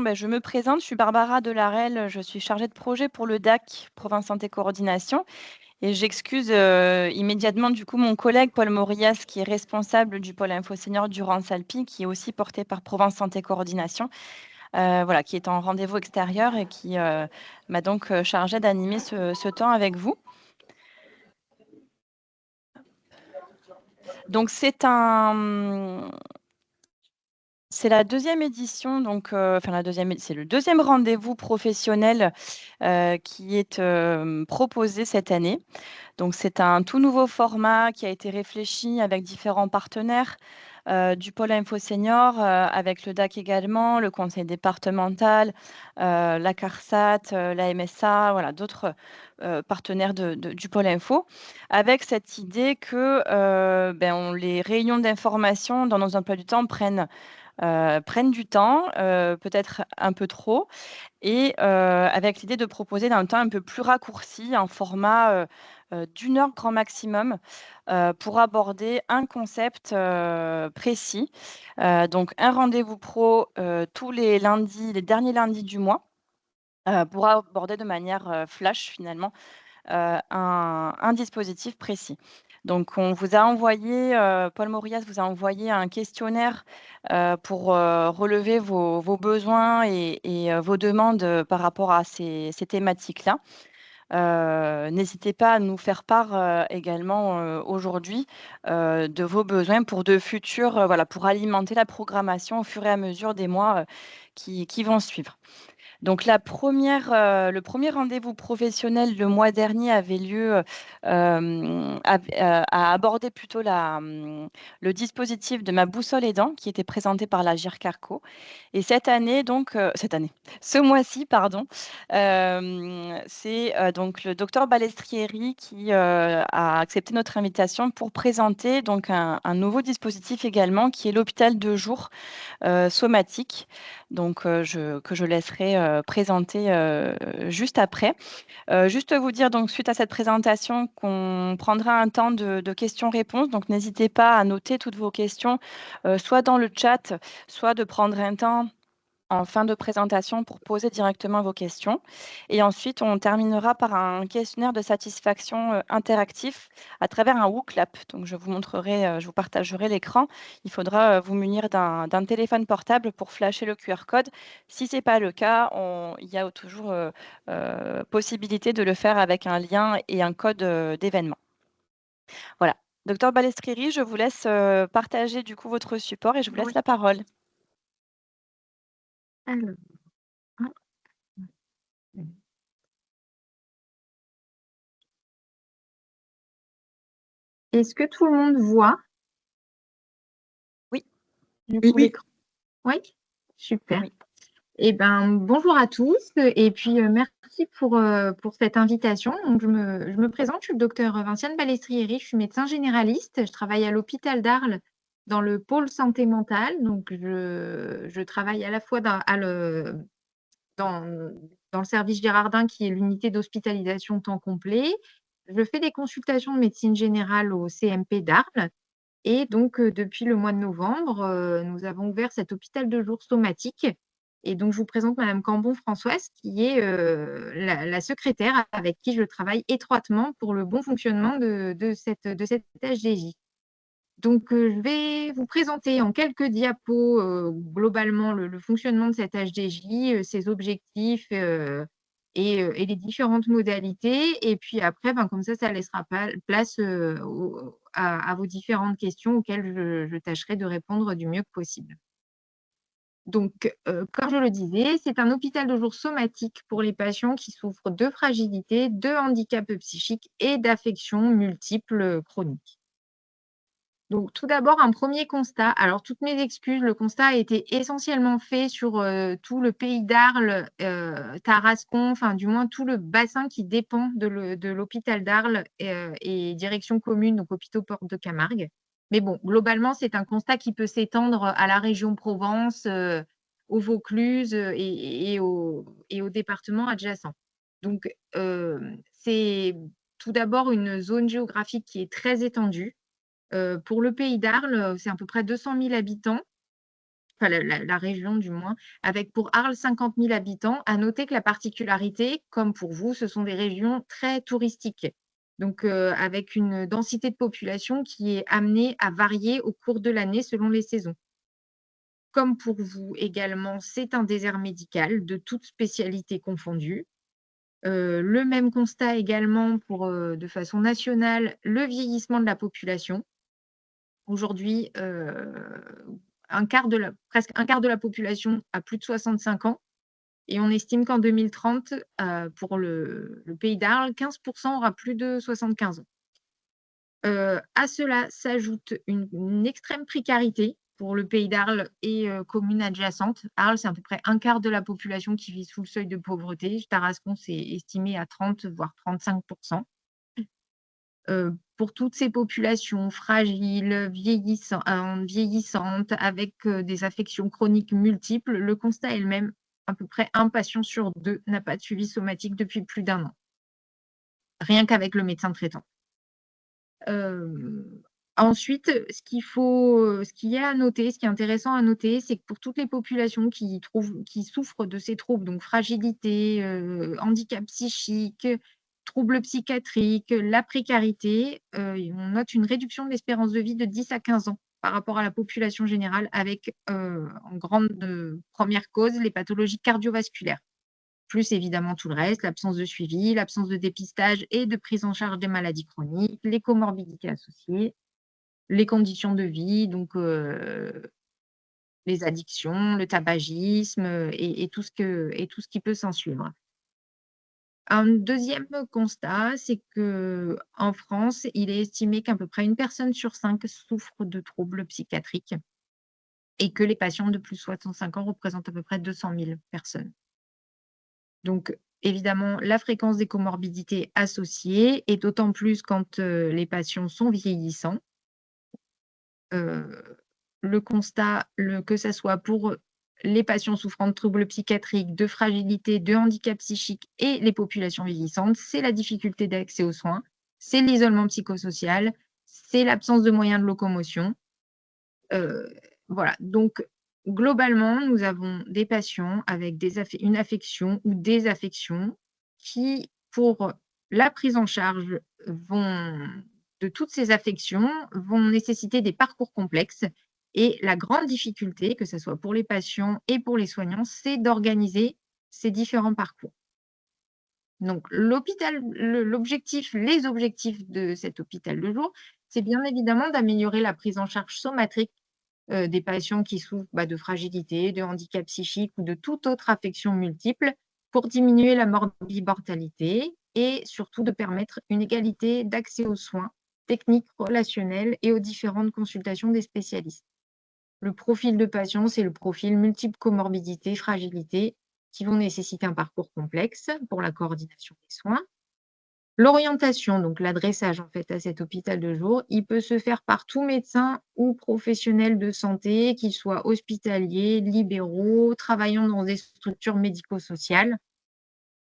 Je me présente, je suis Barbara Delarelle, je suis chargée de projet pour le DAC, Provence Santé Coordination, et j'excuse immédiatement du coup mon collègue Paul Morias, qui est responsable du pôle Info Senior Durance-Alpi, qui est aussi porté par Provence Santé Coordination, voilà, qui est en rendez-vous extérieur et qui m'a donc chargée d'animer ce temps avec vous. Donc c'est la deuxième édition, donc c'est le deuxième rendez-vous professionnel qui est proposé cette année. Donc c'est un tout nouveau format qui a été réfléchi avec différents partenaires du pôle Info Senior, avec le DAC également, le conseil départemental, la CARSAT, la MSA, voilà, d'autres partenaires du pôle Info, avec cette idée que les réunions d'information dans nos emplois du temps prennent du temps, peut-être un peu trop, et avec l'idée de proposer dans un temps un peu plus raccourci, un format d'1 heure grand maximum, pour aborder un concept précis. Donc un rendez-vous pro tous les lundis, les derniers lundis du mois, pour aborder de manière flash finalement un dispositif précis. Donc on vous a envoyé, Paul Morias vous a envoyé un questionnaire pour relever vos besoins et vos demandes par rapport à ces thématiques-là. N'hésitez pas à nous faire part également aujourd'hui de vos besoins pour de futurs, voilà, pour alimenter la programmation au fur et à mesure des mois qui vont suivre. Donc le premier rendez-vous professionnel le mois dernier avait lieu, a abordé plutôt le dispositif de ma boussole aidant qui était présenté par la GIRC-Arco, et ce mois-ci pardon, c'est, donc le docteur Balestrieri qui, a accepté notre invitation pour présenter donc un nouveau dispositif également qui est l'hôpital de jour somatique, donc que je laisserai présenter juste après. Juste vous dire donc suite à cette présentation qu'on prendra un temps de questions-réponses, donc n'hésitez pas à noter toutes vos questions, soit dans le chat, soit de prendre un temps en fin de présentation pour poser directement vos questions. Et ensuite, on terminera par un questionnaire de satisfaction interactif à travers un WooClap. Donc, je vous montrerai, je vous partagerai l'écran. Il faudra vous munir d'un téléphone portable pour flasher le QR code. Si ce n'est pas le cas, il y a toujours possibilité de le faire avec un lien et un code d'événement. Voilà. Docteur Balestrieri, je vous laisse partager du coup votre support et je vous laisse Oui. la parole. Alors, hop. Est-ce que tout le monde voit Oui. du coup l'écran? Oui, super. Oui. Eh ben, bonjour à tous et puis merci pour cette invitation. Donc, je me présente, je suis le docteur Vinciane Balestrieri, je suis médecin généraliste, je travaille à l'hôpital d'Arles dans le pôle santé mentale. Donc, je travaille à la fois dans, dans le service Gérardin, qui est l'unité d'hospitalisation temps complet. Je fais des consultations de médecine générale au CMP d'Arles. Et donc, depuis le mois de novembre, nous avons ouvert cet hôpital de jour somatique. Et donc, je vous présente Madame Cambon-Françoise, qui est la secrétaire avec qui je travaille étroitement pour le bon fonctionnement de cette HDJ. Donc, je vais vous présenter en quelques diapos globalement le fonctionnement de cette HDJ, ses objectifs et les différentes modalités. Et puis après, comme ça laissera place à vos différentes questions auxquelles je tâcherai de répondre du mieux que possible. Donc, comme je le disais, c'est un hôpital de jour somatique pour les patients qui souffrent de fragilité, de handicap psychique et d'affections multiples chroniques. Donc, tout d'abord, un premier constat. Alors, toutes mes excuses, le constat a été essentiellement fait sur tout le pays d'Arles, Tarascon, enfin, du moins tout le bassin qui dépend de l'hôpital d'Arles et direction commune, donc hôpitaux Porte de Camargue. Mais bon, globalement, c'est un constat qui peut s'étendre à la région Provence, au Vaucluse et au département adjacent. Donc, c'est tout d'abord une zone géographique qui est très étendue. Pour le pays d'Arles, c'est à peu près 200 000 habitants enfin la région du moins, avec pour Arles 50 000 habitants. À noter que la particularité, comme pour vous, ce sont des régions très touristiques. Donc, avec une densité de population qui est amenée à varier au cours de l'année selon les saisons. Comme pour vous également, c'est un désert médical de toutes spécialités confondues. Le même constat également pour, de façon nationale, le vieillissement de la population. Aujourd'hui, presque un quart de la population a plus de 65 ans et on estime qu'en 2030, pour le pays d'Arles, 15 aura plus de 75 ans. À cela s'ajoute une extrême précarité pour le pays d'Arles et communes adjacentes. Arles, c'est à peu près un quart de la population qui vit sous le seuil de pauvreté. Tarascon, c'est estimé à 30 voire 35. Pour toutes ces populations fragiles, vieillissantes, avec, des affections chroniques multiples, le constat est le même. À peu près un patient sur 2 n'a pas de suivi somatique depuis plus d'1 an, rien qu'avec le médecin traitant. Hem, Ensuite, ce qu'il y a à noter, ce qui est intéressant à noter, c'est que pour toutes les populations qui souffrent de ces troubles, donc fragilité, handicap psychique, troubles psychiatriques, la précarité, on note une réduction de l'espérance de vie de 10 à 15 ans par rapport à la population générale avec, en grande, 1re cause, les pathologies cardiovasculaires. Plus évidemment tout le reste, l'absence de suivi, l'absence de dépistage et de prise en charge des maladies chroniques, les comorbidités associées, les conditions de vie, donc les addictions, le tabagisme, et tout ce qui peut s'ensuivre. Un deuxième constat, c'est qu'en France, il est estimé qu'à peu près 1 personne sur 5 souffre de troubles psychiatriques et que les patients de plus de 65 ans représentent à peu près 200 000 personnes. Donc, évidemment, la fréquence des comorbidités associées et d'autant plus quand, les patients sont vieillissants. Le constat, que ça soit pour les patients souffrant de troubles psychiatriques, de fragilité, de handicap psychique et les populations vieillissantes, c'est la difficulté d'accès aux soins, c'est l'isolement psychosocial, c'est l'absence de moyens de locomotion. Heu, voilà, donc globalement, nous avons des patients avec une affection ou des affections qui, pour la prise en charge, vont de toutes ces affections, vont nécessiter des parcours complexes et la grande difficulté, que ce soit pour les patients et pour les soignants, c'est d'organiser ces différents parcours. Donc les objectifs de cet hôpital de jour, c'est bien évidemment d'améliorer la prise en charge somatique des patients qui souffrent, de fragilité, de handicap psychique ou de toute autre affection multiple pour diminuer la morbimortalité et surtout de permettre une égalité d'accès aux soins techniques, relationnels et aux différentes consultations des spécialistes. Le profil de patient, c'est le profil multiple comorbidité, fragilité qui vont nécessiter un parcours complexe pour la coordination des soins. L'orientation, donc l'adressage en fait à cet hôpital de jour, il peut se faire par tout médecin ou professionnel de santé, qu'ils soient hospitaliers, libéraux, travaillant dans des structures médico-sociales.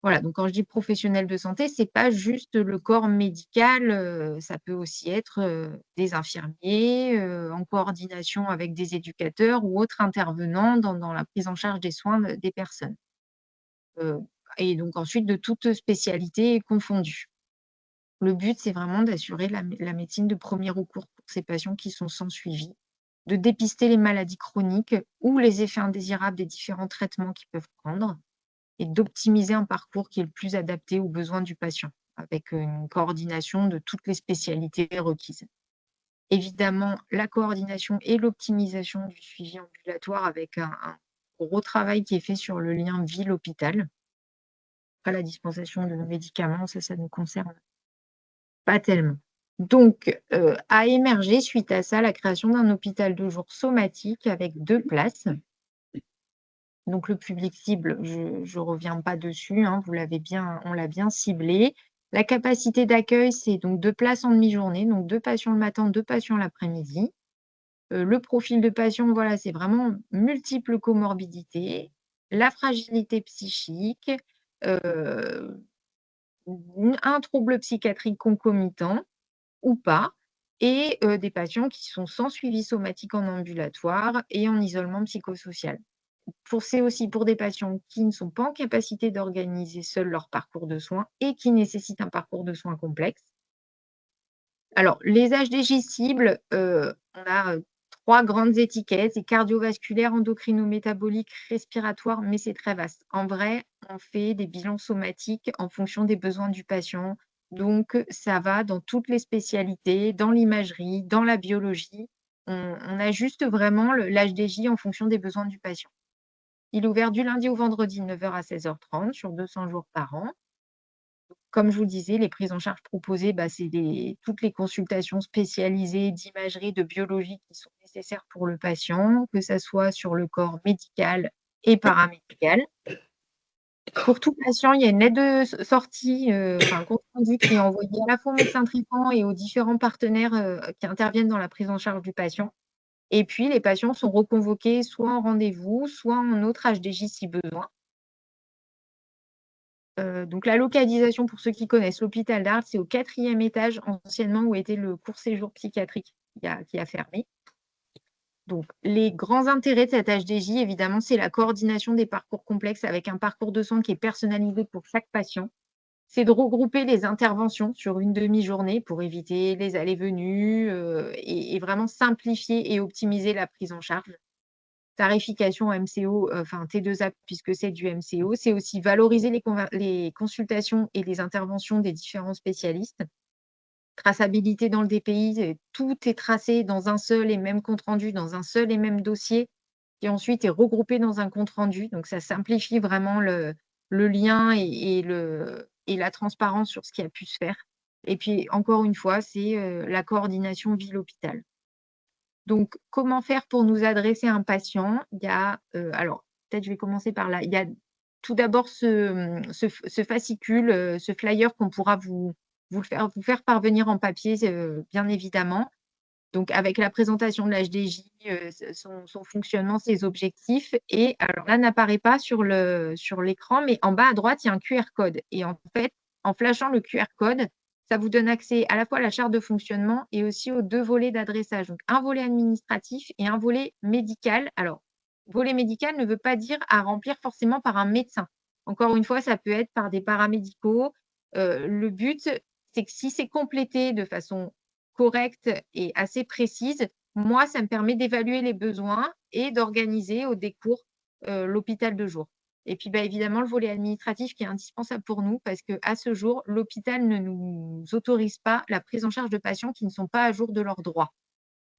Voilà, donc quand je dis professionnel de santé, c'est pas juste le corps médical, ça peut aussi être, des infirmiers, en coordination avec des éducateurs ou autres intervenants dans la prise en charge des soins des personnes. Heu et donc ensuite de toutes spécialités confondues. Le but, c'est vraiment d'assurer la médecine de premier recours pour ces patients qui sont sans suivi, de dépister les maladies chroniques ou les effets indésirables des différents traitements qu'ils peuvent prendre et d'optimiser un parcours qui est le plus adapté aux besoins du patient, avec une coordination de toutes les spécialités requises. Évidemment, la coordination et l'optimisation du suivi ambulatoire avec un gros travail qui est fait sur le lien ville-hôpital. Après la dispensation de médicaments, ça nous concerne pas tellement. Donc, a émergé suite à ça la création d'un hôpital de jour somatique avec 2 places. Donc le public cible, je reviens pas dessus, hein, on l'a bien ciblé. La capacité d'accueil, c'est donc 2 places en demi-journée, donc 2 patients le matin, 2 patients l'après-midi. Le profil de patient, voilà, c'est vraiment multiples comorbidités, la fragilité psychique, heu, un trouble psychiatrique concomitant ou pas. et des patients qui sont sans suivi somatique en ambulatoire et en isolement psychosocial. C'est aussi pour des patients qui ne sont pas en capacité d'organiser seuls leur parcours de soins et qui nécessitent un parcours de soins complexe. Alors, les HDJ cibles, on a 3 grandes étiquettes: c'est cardiovasculaire, endocrino-métabolique, respiratoire, mais c'est très vaste. En vrai, on fait des bilans somatiques en fonction des besoins du patient, donc ça va dans toutes les spécialités, dans l'imagerie, dans la biologie. On ajuste vraiment l'HDJ en fonction des besoins du patient. Il est ouvert du lundi au vendredi de 9 heures à 16h30 sur 200 jours par an. Comme je vous le disais, les prises en charge proposées, c'est toutes les consultations spécialisées d'imagerie, de biologie qui sont nécessaires pour le patient, que ça soit sur le corps médical et paramédical. Pour tout patient, il y a une lettre de sortie, enfin un compte rendu qui est envoyé à la fois au médecin traitant et aux différents partenaires, qui interviennent dans la prise en charge du patient. Et puis les patients sont reconvoqués soit en rendez-vous, soit en autre HDJ si besoin. Donc la localisation, pour ceux qui connaissent l'hôpital d'Arles, c'est au 4e étage anciennement où était le court séjour psychiatrique qui a fermé. Donc les grands intérêts de cette HDJ, évidemment, c'est la coordination des parcours complexes avec un parcours de soins qui est personnalisé pour chaque patient. C'est de regrouper les interventions sur une demi-journée pour éviter les allées-venues, et vraiment simplifier et optimiser la prise en charge. Tarification MCO, enfin T2A puisque c'est du MCO, c'est aussi valoriser les consultations et les interventions des différents spécialistes. Traçabilité dans le DPI, tout est tracé dans un seul et même compte rendu, dans un seul et même dossier, qui ensuite est regroupé dans un compte rendu. Donc ça simplifie vraiment le lien et la transparence sur ce qui a pu se faire. Et puis encore une fois, c'est la coordination ville-hôpital. Donc, comment faire pour nous adresser à un patient? Il y a, alors peut-être je vais commencer par là. Il y a tout d'abord ce fascicule, ce flyer qu'on pourra vous faire parvenir en papier, bien évidemment. Donc avec la présentation de l'HDJ, son fonctionnement, ses objectifs et alors là, n'apparaît pas sur l'écran, mais en bas à droite, il y a un QR code et en fait, en flashant le QR code, ça vous donne accès à la fois à la charte de fonctionnement et aussi aux 2 volets d'adressage. Donc un volet administratif et un volet médical. Alors, volet médical ne veut pas dire à remplir forcément par un médecin. Encore une fois, ça peut être par des paramédicaux. Le but, c'est que si c'est complété de façon correcte et assez précise, moi, ça me permet d'évaluer les besoins et d'organiser au décours, l'hôpital de jour. Et puis, évidemment, le volet administratif qui est indispensable pour nous parce qu'à ce jour, l'hôpital ne nous autorise pas la prise en charge de patients qui ne sont pas à jour de leurs droits.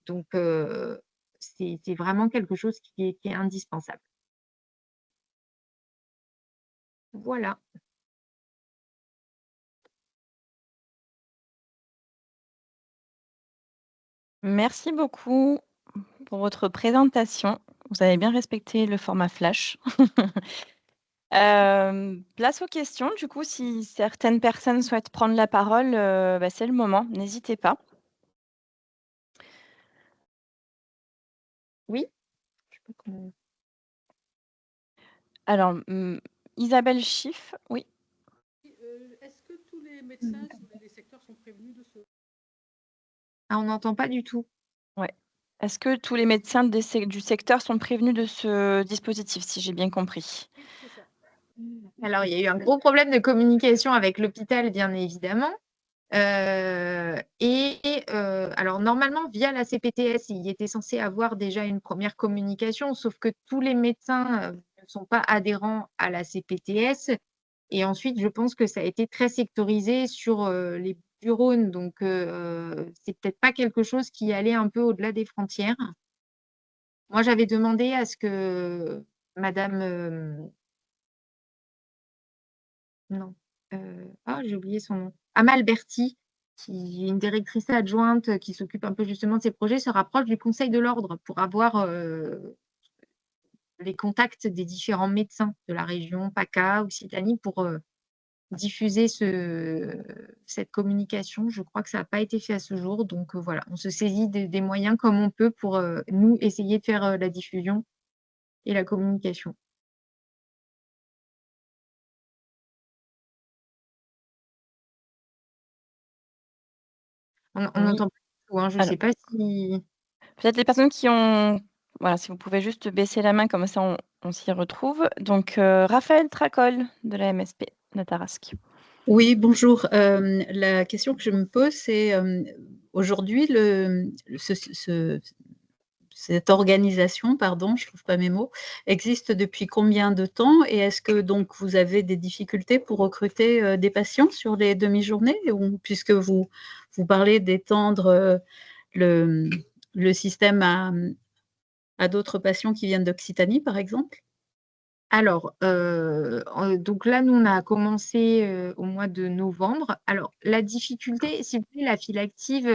Donc, c'est vraiment quelque chose qui est indispensable. Voilà. Merci beaucoup pour votre présentation. Vous avez bien respecté le format flash. Place aux questions. Du coup, si certaines personnes souhaitent prendre la parole, c'est le moment, n'hésitez pas. Oui? Je sais pas comment Alors, Isabelle Schiff, oui. Est-ce que tous les médecins sur les secteurs sont prévenus de ce on n'entend pas du tout. Ouais. Est-ce que tous les médecins du secteur sont prévenus de ce dispositif, si j'ai bien compris? oui, c'est ça. Alors, il y a eu un gros problème de communication avec l'hôpital, bien évidemment. Alors normalement, via la CPTS, il était censé avoir déjà une première communication, sauf que tous les médecins, ne sont pas adhérents à la CPTS et ensuite, je pense que ça a été très sectorisé sur, les Bouches-du-Rhône, donc c'est peut-être pas quelque chose qui allait un peu au-delà des frontières. Moi, j'avais demandé à ce que madame, non, j'ai oublié son nom. Amal Berti, qui est une directrice adjointe qui s'occupe un peu justement de ces projets, se rapproche du conseil de l'ordre pour avoir, les contacts des différents médecins de la région PACA, Occitanie pour, diffuser cette communication. Je crois que ça n'a pas été fait à ce jour, donc voilà, on se saisit des moyens comme on peut pour, nous essayer de faire, la diffusion et la communication. On Oui. entend tout, hein. Je ne Alors, sais pas si... peut-être les personnes qui ont voilà, si vous pouvez juste baisser la main, comme ça on s'y retrouve. Donc, Raphaël Tracol de la MSP de Tarasque. Oui, bonjour. La question que je me pose, c'est aujourd'hui, cette organisation, pardon, je trouve pas mes mots, existe depuis combien de temps et est-ce que donc vous avez des difficultés pour recruter des patients sur les demi-journées ou puisque vous parlez d'étendre le, le système à d'autres patients qui viennent d'Occitanie, par exemple? Alors, donc là, nous, on a commencé, au mois de novembre. Alors, la difficulté, si vous voulez, la file active,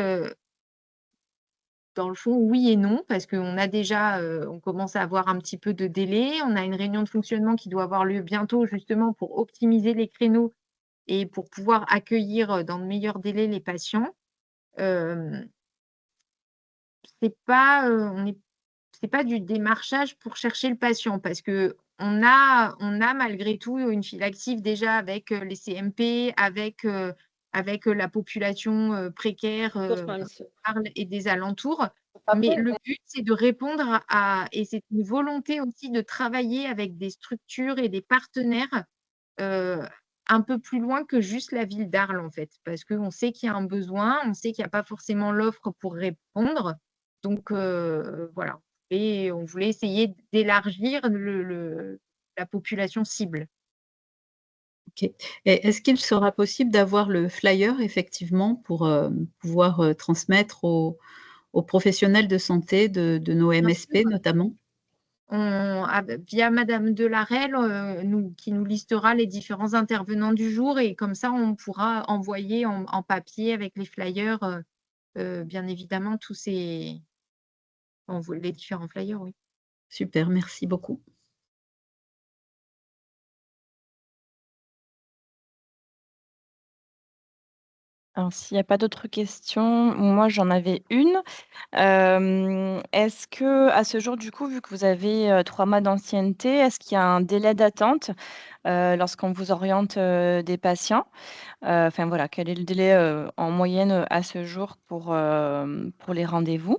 dans le fond, oui et non, parce qu'on a déjà, on commence à avoir un petit peu de délai. On a une réunion de fonctionnement qui doit avoir lieu bientôt, justement pour optimiser les créneaux et pour pouvoir accueillir, dans de meilleurs délais les patients. Hem, c'est pas du démarchage pour chercher le patient parce qu'on a malgré tout une file active déjà avec, les CMP, avec la population, précaire, Arles et des alentours. Mais le but, c'est de répondre et c'est une volonté aussi de travailler avec des structures et des partenaires, heu, un peu plus loin que juste la ville d'Arles, en fait. Parce qu'on sait qu'il y a un besoin, on sait qu'il y a pas forcément l'offre pour répondre. Donc voilà. Et on voulait essayer d'élargir la population cible. OK. Et est-ce qu'il sera possible d'avoir le flyer effectivement pour, pouvoir, transmettre aux professionnels de santé de nos Bien sûr, MSP notamment? via madame Delarelle, qui nous listera les différents intervenants du jour et comme ça, on pourra envoyer en papier avec les flyers, bien évidemment tous ces les différents flyers, oui. Super, merci beaucoup. Alors s'il y a pas d'autres questions, moi j'en avais une. Est-ce que à ce jour, du coup, vu que vous avez, 3 mois d'ancienneté, est-ce qu'il y a un délai d'attente, lorsqu'on vous oriente, des patients? Enfin voilà, quel est le délai, en moyenne, à ce jour pour les rendez-vous?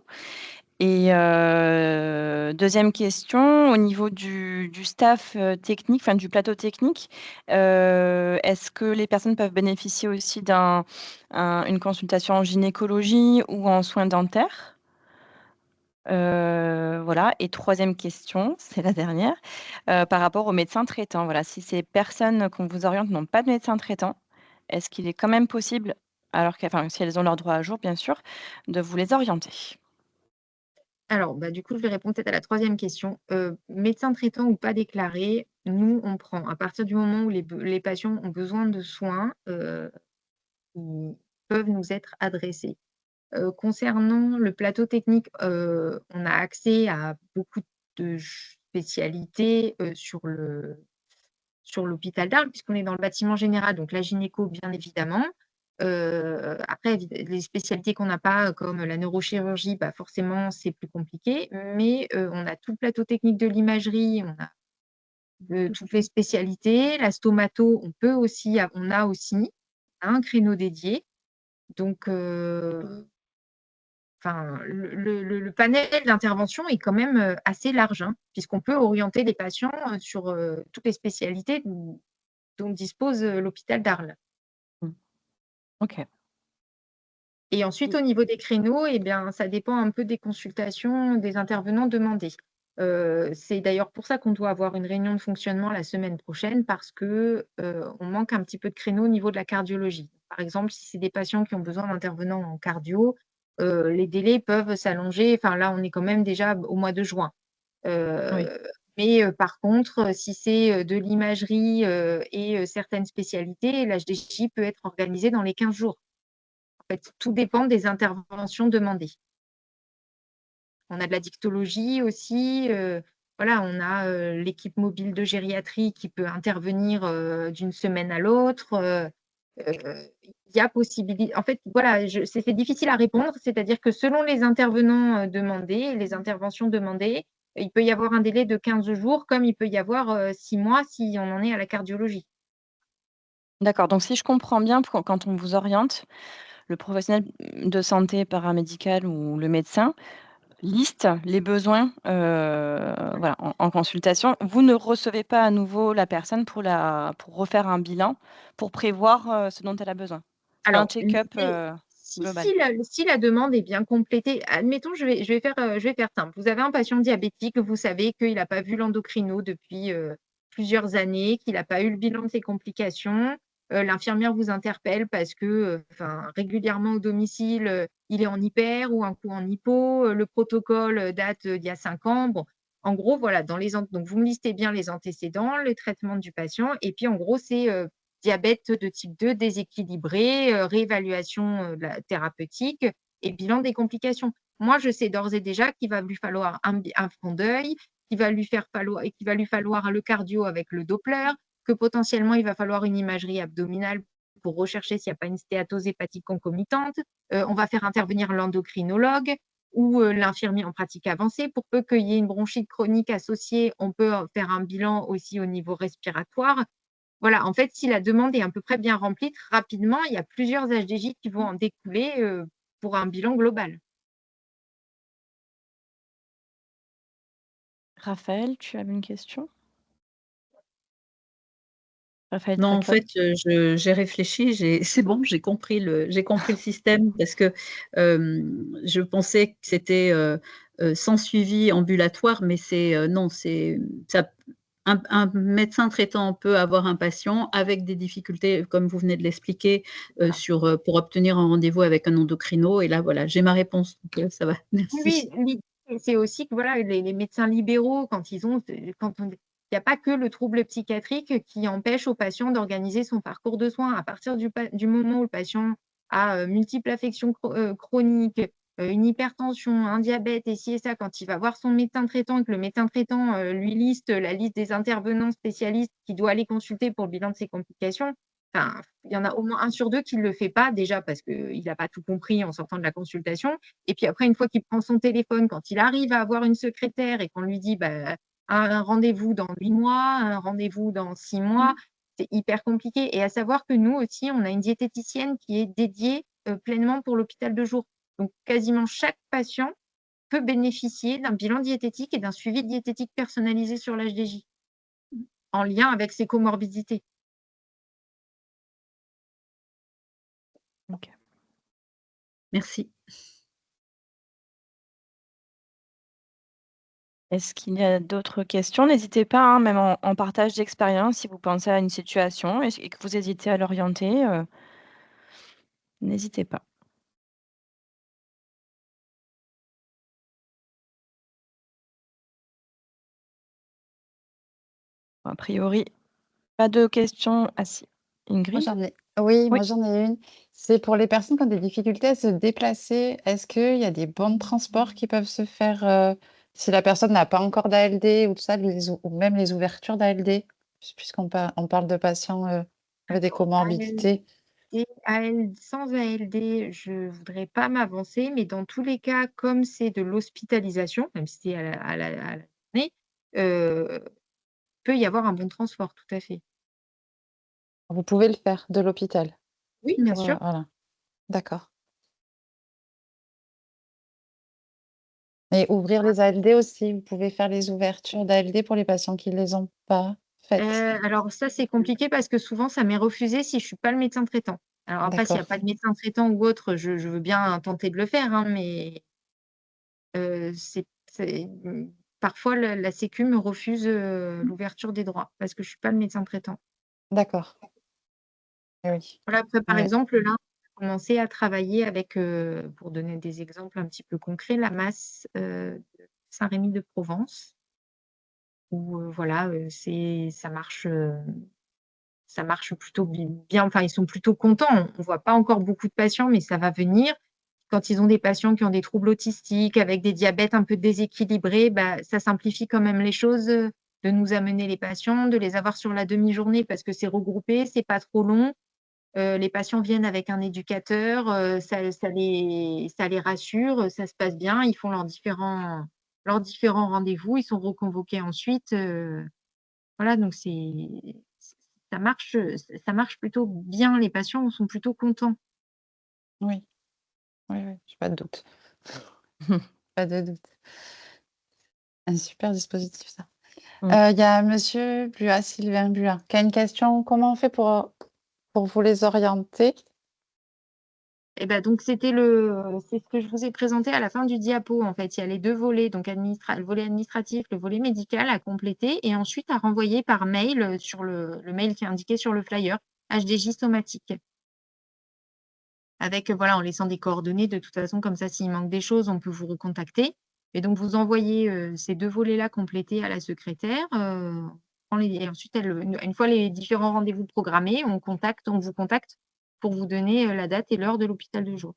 Et 2e question, au niveau du staff, technique, enfin du plateau technique, est-ce que les personnes peuvent bénéficier aussi une consultation en gynécologie ou en soins dentaires? Voilà. Et 3e question, c'est la dernière, par rapport aux médecins traitants, voilà, si ces personnes qu'on vous oriente n'ont pas de médecin traitant, est-ce qu'il est quand même possible, alors enfin, si elles ont leur droit à jour bien sûr, de vous les orienter? Alors, bah, du coup, je vais répondre peut-être à la troisième question. Médecin traitant ou pas déclaré, nous, on prend. À partir du moment où les patients ont besoin de soins, ils peuvent nous être adressés. Concernant le plateau technique, on a accès à beaucoup de spécialités, sur l'hôpital d'Arles, puisqu'on est dans le bâtiment général, donc la gynéco, bien évidemment. Après, les spécialités qu'on n'a pas, comme la neurochirurgie, bah, forcément, c'est plus compliqué. Mais, on a tout le plateau technique de l'imagerie, on a de toutes les spécialités. La stomato, on a aussi un créneau dédié. Donc, enfin, le panel d'intervention est quand même, assez large, hein, puisqu'on peut orienter les patients, sur, toutes les spécialités dont dispose, l'hôpital d'Arles. Mmh. OK. Et ensuite, au niveau des créneaux, eh bien, ça dépend un peu des consultations des intervenants demandés. C'est d'ailleurs pour ça qu'on doit avoir une réunion de fonctionnement la semaine prochaine parce que, on manque un petit peu de créneaux au niveau de la cardiologie. Par exemple, si c'est des patients qui ont besoin d'intervenants en cardio, les délais peuvent s'allonger. Enfin, là, on est quand même déjà au mois de juin. Oui. Mais, par contre, si c'est, de l'imagerie, et certaines spécialités, l'HDJ peut être organisé dans les 15 jours. En fait, tout dépend des interventions demandées. On a de la dictologie aussi, voilà, on a, l'équipe mobile de gériatrie qui peut intervenir, d'une semaine à l'autre, il y a possibilité. En fait, voilà, c'est difficile à répondre, c'est-à-dire que selon les intervenants, demandés, les interventions demandées, il peut y avoir un délai de 15 jours, comme il peut y avoir, 6 mois si on en est à la cardiologie. D'accord, donc si je comprends bien, quand on vous oriente, le professionnel de santé paramédical ou le médecin liste les besoins, voilà, en consultation. Vous ne recevez pas à nouveau la personne pour refaire un bilan, pour prévoir, ce dont elle a besoin. C'est pas un Alors, check-up, global. si la demande est bien complétée, admettons, je vais faire simple. Vous avez un patient diabétique, vous savez qu'il n'a pas vu l'endocrino depuis, plusieurs années, qu'il n'a pas eu le bilan de ses complications. L'infirmière vous interpelle parce que, enfin, régulièrement au domicile, il est en hyper ou un coup en hypo, le protocole, date, d'il y a 5 ans. Bon, en gros, voilà, donc vous me listez bien les antécédents, les traitements du patient et puis en gros, c'est, diabète de type 2 déséquilibré, réévaluation, de la thérapeutique et bilan des complications. Moi, je sais d'ores et déjà qu'il va lui falloir un fond d'œil, qu'il va lui falloir le cardio avec le Doppler, que potentiellement il va falloir une imagerie abdominale pour rechercher s'il n'y a pas une stéatose hépatique concomitante. On va faire intervenir l'endocrinologue ou, l'infirmier en pratique avancée. Pour peu qu'il y ait une bronchite chronique associée, on peut, faire un bilan aussi au niveau respiratoire. Voilà, en fait, si la demande est à peu près bien remplie, rapidement, il y a plusieurs HDJ qui vont en découler, pour un bilan global. Raphaël, tu avais une question? Raphaël Non, en Tracol? fait, j'ai réfléchi, c'est bon, j'ai compris le système parce que, je pensais que c'était, sans suivi ambulatoire, mais non, c'est ça un médecin traitant peut avoir un patient avec des difficultés, comme vous venez de l'expliquer, Voilà. pour obtenir un rendez-vous avec un endocrino et là, voilà, j'ai ma réponse, donc ça va, Oui, merci. oui, c'est aussi que voilà, les médecins libéraux, quand on il y a pas que le trouble psychiatrique qui empêche au patient d'organiser son parcours de soins. À partir du moment où le patient a, multiples affections chroniques, une hypertension, un diabète et ci et ça, quand il va voir son médecin traitant et que le médecin traitant, lui liste la liste des intervenants spécialistes qu'il doit aller consulter pour le bilan de ses complications, enfin, il y en a au moins un sur 2 qui ne le fait pas, déjà parce qu'il n'a pas tout compris en sortant de la consultation et puis après, une fois qu'il prend son téléphone, quand il arrive à avoir une secrétaire et qu'on lui dit, bah, un rendez-vous dans 8 mois, un rendez-vous dans 6 mois, c'est hyper compliqué et à savoir que nous aussi, on a une diététicienne qui est dédiée, pleinement pour l'hôpital de jour. Donc quasiment chaque patient peut bénéficier d'un bilan diététique et d'un suivi diététique personnalisé sur l'HDJ, en lien avec ses comorbidités. OK. Merci. Est-ce qu'il y a d'autres questions? N'hésitez pas, hein, même en partage d'expérience, si vous pensez à une situation et que vous hésitez à l'orienter, n'hésitez pas. A priori, pas de questions. Ah si, Moi, Ingrid? moi, Oui. j'en ai une. C'est pour les personnes qui ont des difficultés à se déplacer. Est-ce qu'il y a des bons de transport qui peuvent se faire, si la personne n'a pas encore d'ALD ou tout ça, ou même les ouvertures d'ALD, on parle de patients, avec des Alors comorbidités? Sans ALD, je voudrais pas m'avancer, mais dans tous les cas, comme c'est de l'hospitalisation, même si c'est à la journée, peut y avoir un bon transport, tout à fait. Vous pouvez le faire de l'hôpital? Oui, bien Pour, sûr. voilà, d'accord. Et ouvrir les ALD aussi, vous pouvez faire les ouvertures d'ALD pour les patients qui ne les ont pas faites? Alors ça, c'est compliqué parce que souvent, ça m'est refusé si je suis pas le médecin traitant. Alors après, s'il y a D'accord, pas de médecin traitant ou autre, je veux bien tenter de le faire, hein, mais parfois la sécu me refuse, l'ouverture des droits parce que je suis pas le médecin traitant. d'accord. Eh oui. Voilà, après, par Ouais. exemple, là, on a commencé à travailler avec, pour donner des exemples un petit peu concrets, la masse, de Saint-Rémy-de-Provence où, voilà, ça marche plutôt bien, enfin, ils sont plutôt contents. On voit pas encore beaucoup de patients, mais ça va venir. Quand ils ont des patients qui ont des troubles autistiques, avec des diabètes un peu déséquilibrés, bah, ça simplifie quand même les choses, de nous amener les patients, de les avoir sur la demi-journée parce que c'est regroupé, c'est pas trop long. Les patients viennent avec un éducateur, ça les rassure, ça se passe bien. Ils font leurs différents rendez-vous, ils sont reconvoqués ensuite, voilà donc ça marche plutôt bien. Les patients sont plutôt contents. Oui, oui, oui, j'ai pas de doute. Pas de doute. Un super dispositif, ça. Il y a monsieur Buat, Sylvain Buat, qui a une question: «Comment on fait pour vous les orienter?» Et ben donc c'est ce que je vous ai présenté à la fin du diapo, en fait. Il y a les 2 volets, donc le volet administratif, le volet médical à compléter et ensuite à renvoyer par mail, sur le mail qui est indiqué sur le flyer, HDJ somatique. Avec, voilà, en laissant des coordonnées de toute façon, comme ça, s'il manque des choses, on peut vous recontacter et donc vous envoyez, ces 2 volets-là complétés à la secrétaire, et ensuite une fois les différents rendez-vous programmés, on vous contacte pour vous donner, la date et l'heure de l'hôpital de jour.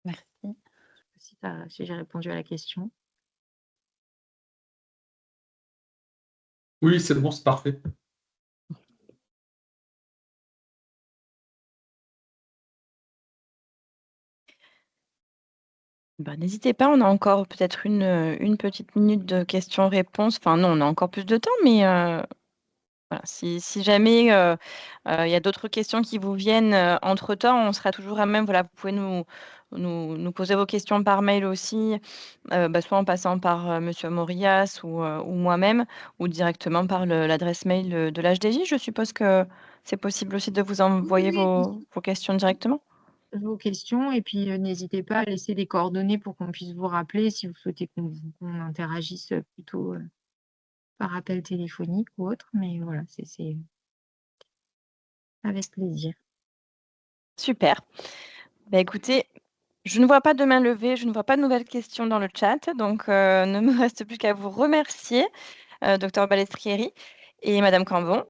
Merci. Si j'ai répondu à la question. Oui, c'est bon, c'est parfait. Bah, n'hésitez pas, on a encore peut-être une petite minute de questions-réponses. Enfin non, on a encore plus de temps, mais voilà, si jamais, il y a d'autres questions qui vous viennent, entre-temps, on sera toujours à même, voilà, vous pouvez nous poser vos questions par mail aussi, soit en passant par, monsieur Morias ou moi-même ou directement par l'adresse mail, de l'HDJ. Je suppose que c'est possible aussi de vous envoyer Oui, vos questions directement? vos questions et puis, n'hésitez pas à laisser des coordonnées pour qu'on puisse vous rappeler si vous souhaitez qu'on interagisse, plutôt, par appel téléphonique ou autre, mais voilà, c'est avec plaisir. Super. Bah, écoutez, je ne vois pas de main levée, je ne vois pas de nouvelles questions dans le chat, donc ne me reste plus qu'à vous remercier, docteur Balestrieri et madame Cambon.